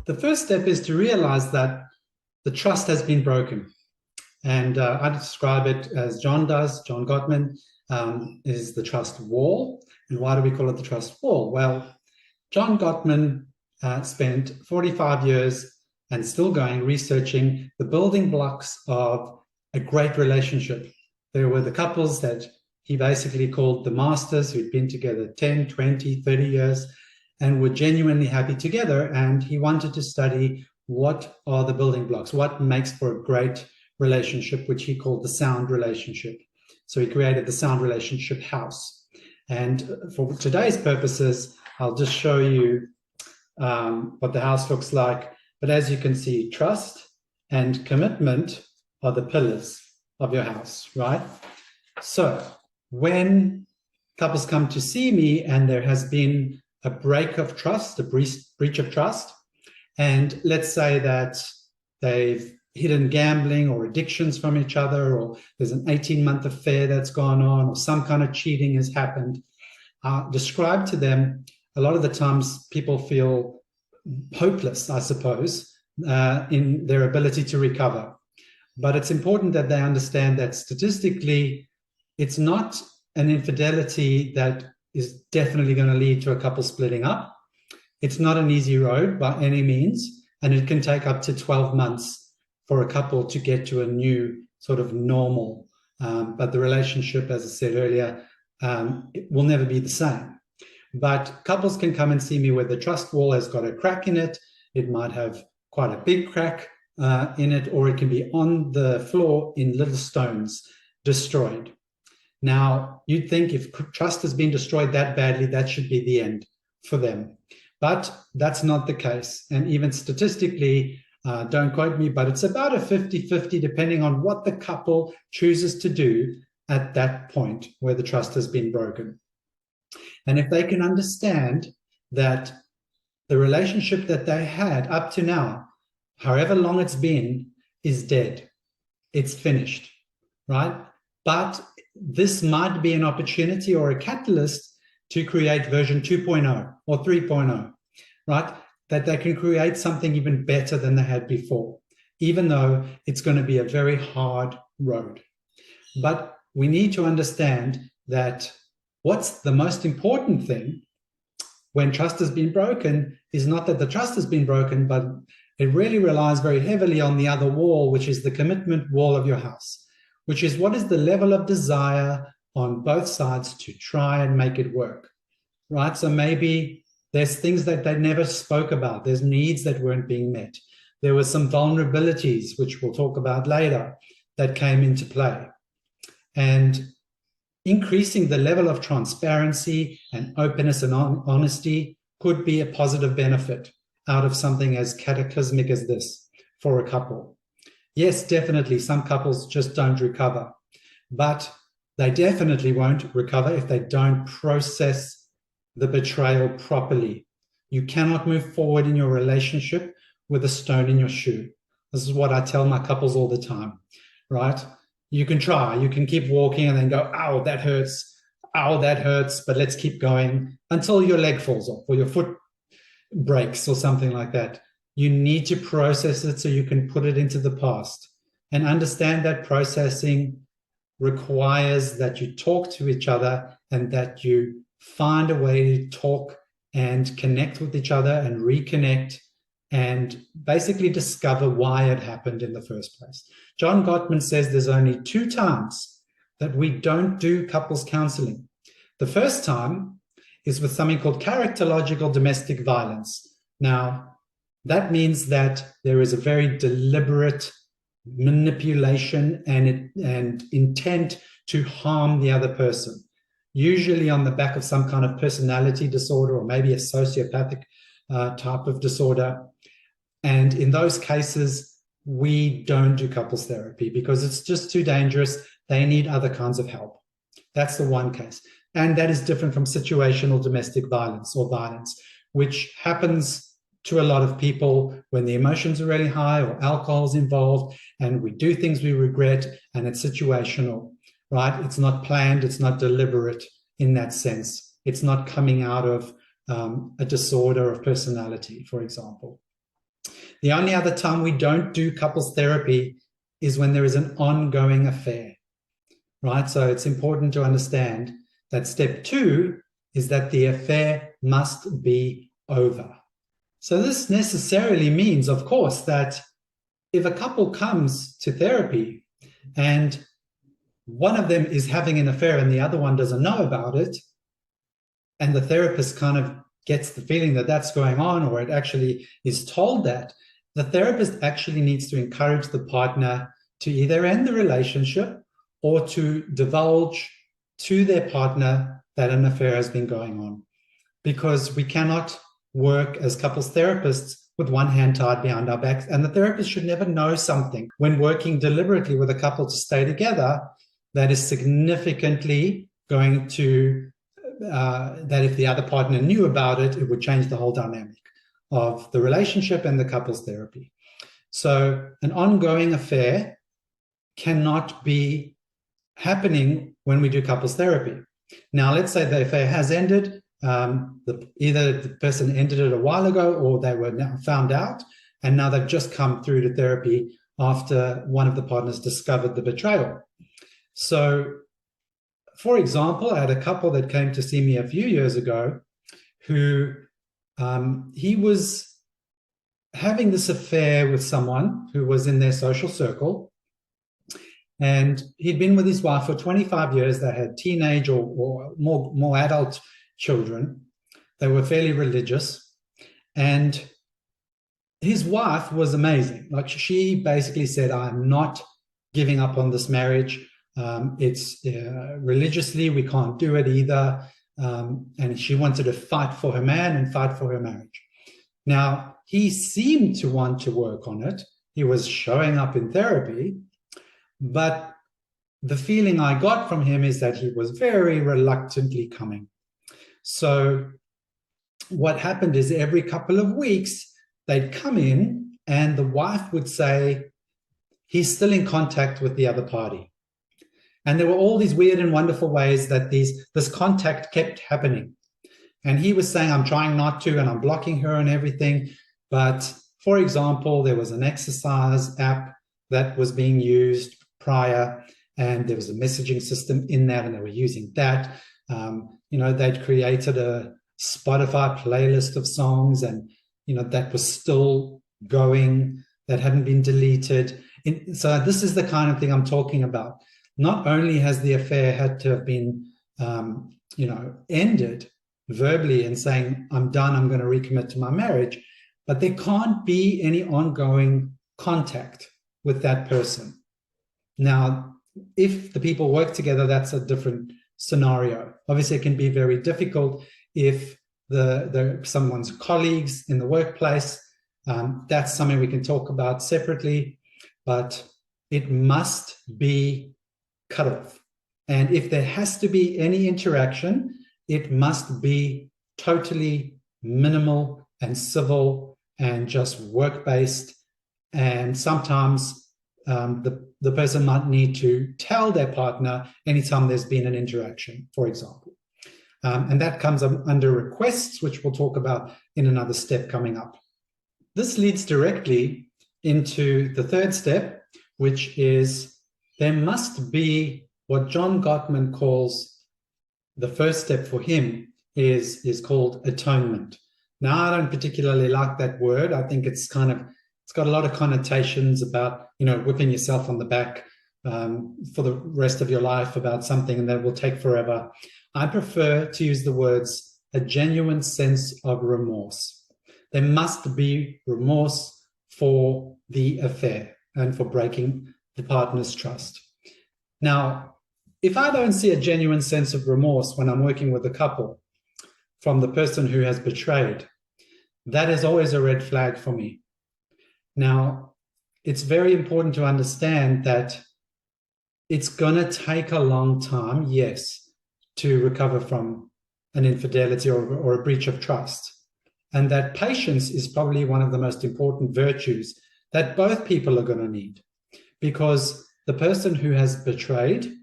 The first step is to realize that the trust has been broken. And I describe it as John does. John Gottman is the trust wall. And why do we call it the trust wall? Well, John Gottman spent 45 years and still going researching the building blocks of a great relationship. There were the couples that he basically called the masters, who'd been together 10, 20, 30 years and were genuinely happy together. And he wanted to study what are the building blocks, what makes for a great relationship, which he called the sound relationship. So he created the sound relationship house. And for today's purposes, I'll just show you what the house looks like. But as you can see, trust and commitment are the pillars of your house, right? So when couples come to see me and there has been a break of trust, a breach of trust, and let's say that they've hidden gambling or addictions from each other, or there's an 18-month affair that's gone on, or some kind of cheating has happened, describe to them, a lot of the times people feel hopeless, I suppose, in their ability to recover. But it's important that they understand that statistically, it's not an infidelity that is definitely going to lead to a couple splitting up. It's not an easy road by any means, and it can take up to 12 months for a couple to get to a new sort of normal. But the relationship, as I said earlier, it will never be the same. But couples can come and see me where the trust wall has got a crack in it. It might have quite a big crack in it, or it can be on the floor in little stones, destroyed. Now, you'd think if trust has been destroyed that badly, that should be the end for them. But that's not the case. And even statistically, don't quote me, but it's about a 50-50 depending on what the couple chooses to do at that point where the trust has been broken. And if they can understand that the relationship that they had up to now, however long it's been, is dead, it's finished, right? But this might be an opportunity or a catalyst to create version 2.0 or 3.0, right? That they can create something even better than they had before, even though it's going to be a very hard road. But we need to understand that what's the most important thing when trust has been broken is not that the trust has been broken, but it really relies very heavily on the other wall, which is the commitment wall of your house, which is what is the level of desire on both sides to try and make it work, right? So maybe there's things that they never spoke about. There's needs that weren't being met. There were some vulnerabilities, which we'll talk about later, that came into play. And increasing the level of transparency and openness and honesty could be a positive benefit out of something as cataclysmic as this for a couple. Yes, definitely, some couples just don't recover, but they definitely won't recover if they don't process the betrayal properly. You cannot move forward in your relationship with a stone in your shoe. This is what I tell my couples all the time, right? You can try, you can keep walking and then go, ow, that hurts, but let's keep going until your leg falls off or your foot breaks or something like that. You need to process it so you can put it into the past and understand that processing requires that you talk to each other and that you find a way to talk and connect with each other and reconnect and basically discover why it happened in the first place. John Gottman says there's only 2 times that we don't do couples counseling. The first time is with something called characterological domestic violence. Now, that means that there is a very deliberate manipulation and intent to harm the other person, usually on the back of some kind of personality disorder or maybe a sociopathic type of disorder. And in those cases, we don't do couples therapy because it's just too dangerous. They need other kinds of help. That's the one case. And that is different from situational domestic violence or violence, which happens to a lot of people when the emotions are really high or alcohol's involved and we do things we regret and it's situational, right? It's not planned. It's not deliberate in that sense. It's not coming out of a disorder of personality, for example. The only other time we don't do couples therapy is when there is an ongoing affair, right? So it's important to understand that step 2 is that the affair must be over. So this necessarily means, of course, that if a couple comes to therapy and one of them is having an affair and the other one doesn't know about it, and the therapist kind of gets the feeling that that's going on, or it actually is told that, the therapist actually needs to encourage the partner to either end the relationship or to divulge to their partner that an affair has been going on. Because we cannot work as couples therapists with one hand tied behind our backs, and the therapist should never know something when working deliberately with a couple to stay together that is significantly going to, that if the other partner knew about it, it would change the whole dynamic of the relationship and the couples therapy. So an ongoing affair cannot be happening when we do couples therapy. Now, let's say the affair has ended. Either the person ended it a while ago or they were now found out, and now they've just come through to therapy after one of the partners discovered the betrayal. So, for example, I had a couple that came to see me a few years ago who he was having this affair with someone who was in their social circle, and he'd been with his wife for 25 years. They had teenage or more adult children. They were fairly religious, and his wife was amazing. Like, she basically said, I'm not giving up on this marriage. It's religiously, we can't do it either. And she wanted to fight for her man and fight for her marriage. Now, he seemed to want to work on it. He was showing up in therapy, but the feeling I got from him is that he was very reluctantly coming. So what happened is every couple of weeks, they'd come in and the wife would say, he's still in contact with the other party. And there were all these weird and wonderful ways that this contact kept happening. And he was saying, I'm trying not to, and I'm blocking her and everything. But for example, there was an exercise app that was being used prior, and there was a messaging system in that, and they were using that. They'd created a Spotify playlist of songs, and, that was still going, that hadn't been deleted. So this is the kind of thing I'm talking about. Not only has the affair had to have been, ended verbally and saying, I'm done, I'm going to recommit to my marriage, but there can't be any ongoing contact with that person. Now, if the people work together, that's a different scenario. Obviously, it can be very difficult if someone's colleagues in the workplace. That's something we can talk about separately, but it must be cut off. And if there has to be any interaction, it must be totally minimal and civil and just work-based. And sometimes the person might need to tell their partner anytime there's been an interaction, for example. And that comes under requests, which we'll talk about in another step coming up. This leads directly into the third step, which is there must be what John Gottman calls the first step for him is called atonement. Now, I don't particularly like that word. I think it's got a lot of connotations about, whipping yourself on the back for the rest of your life about something and that will take forever. I prefer to use the words a genuine sense of remorse. There must be remorse for the affair and for breaking the partner's trust. Now, if I don't see a genuine sense of remorse when I'm working with a couple from the person who has betrayed, that is always a red flag for me. Now, it's very important to understand that it's going to take a long time, yes, to recover from an infidelity or a breach of trust. And that patience is probably one of the most important virtues that both people are going to need, because the person who has betrayed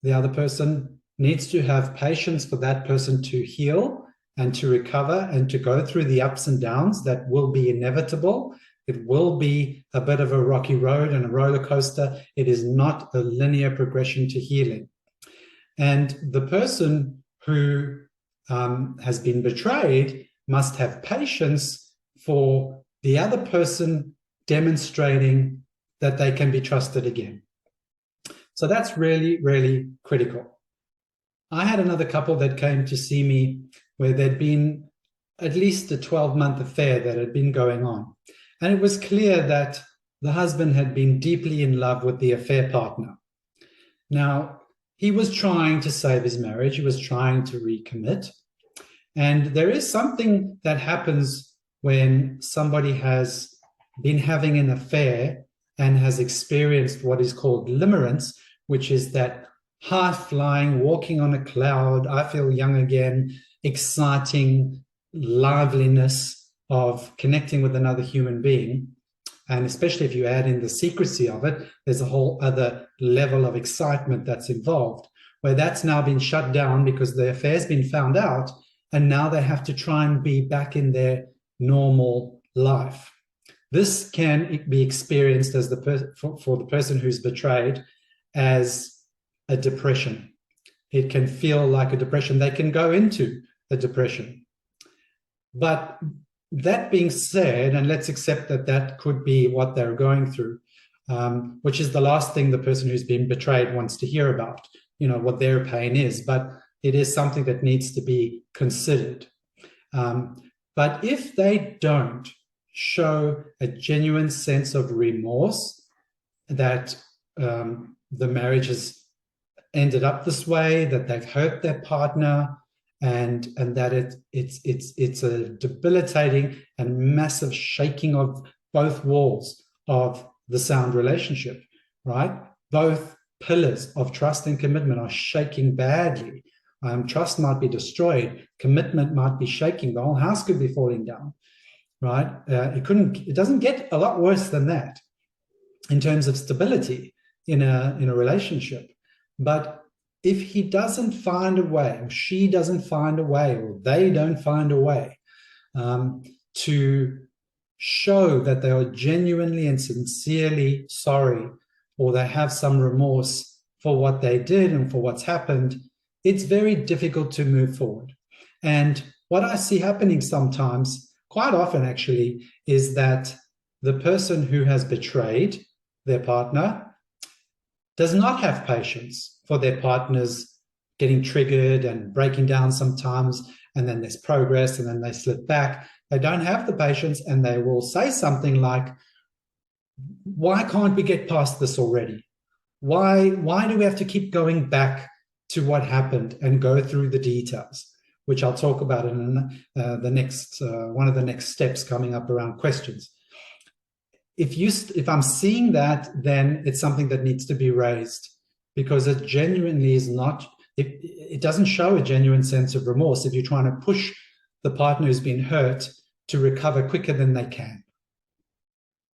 the other person needs to have patience for that person to heal and to recover and to go through the ups and downs that will be inevitable It will be a bit of a rocky road and a roller coaster. It is not a linear progression to healing. And the person who has been betrayed must have patience for the other person demonstrating that they can be trusted again. So that's really, really critical. I had another couple that came to see me where there'd been at least a 12-month affair that had been going on. And it was clear that the husband had been deeply in love with the affair partner. Now, he was trying to save his marriage. He was trying to recommit. And there is something that happens when somebody has been having an affair and has experienced what is called limerence, which is that high-flying, walking on a cloud, I feel young again, exciting liveliness of connecting with another human being. And especially if you add in the secrecy of it, there's a whole other level of excitement that's involved, where that's now been shut down because the affair's been found out, and now they have to try and be back in their normal life. This can be experienced as for the person who's betrayed as a depression. It can feel like a depression. They can go into a depression. But that being said, and let's accept that that could be what they're going through, which is the last thing the person who's been betrayed wants to hear about, what their pain is, but it is something that needs to be considered. But if they don't show a genuine sense of remorse that the marriage has ended up this way, that they've hurt their partner, and that it's a debilitating and massive shaking of both walls of the sound relationship, right? Both pillars of trust and commitment are shaking badly. Trust might be destroyed. Commitment might be shaking. The whole house could be falling down, right? It doesn't get a lot worse than that in terms of stability in a relationship. But if he doesn't find a way, or she doesn't find a way, or they don't find a way to show that they are genuinely and sincerely sorry, or they have some remorse for what they did and for what's happened, it's very difficult to move forward. And what I see happening sometimes, quite often actually, is that the person who has betrayed their partner does not have patience for their partners getting triggered and breaking down sometimes, and then there's progress, and then they slip back. They don't have the patience, and they will say something like, why can't we get past this already? Why do we have to keep going back to what happened and go through the details, which I'll talk about in the next one of the next steps coming up around questions. If I'm seeing that, then it's something that needs to be raised, because it genuinely is not, it doesn't show a genuine sense of remorse if you're trying to push the partner who's been hurt to recover quicker than they can.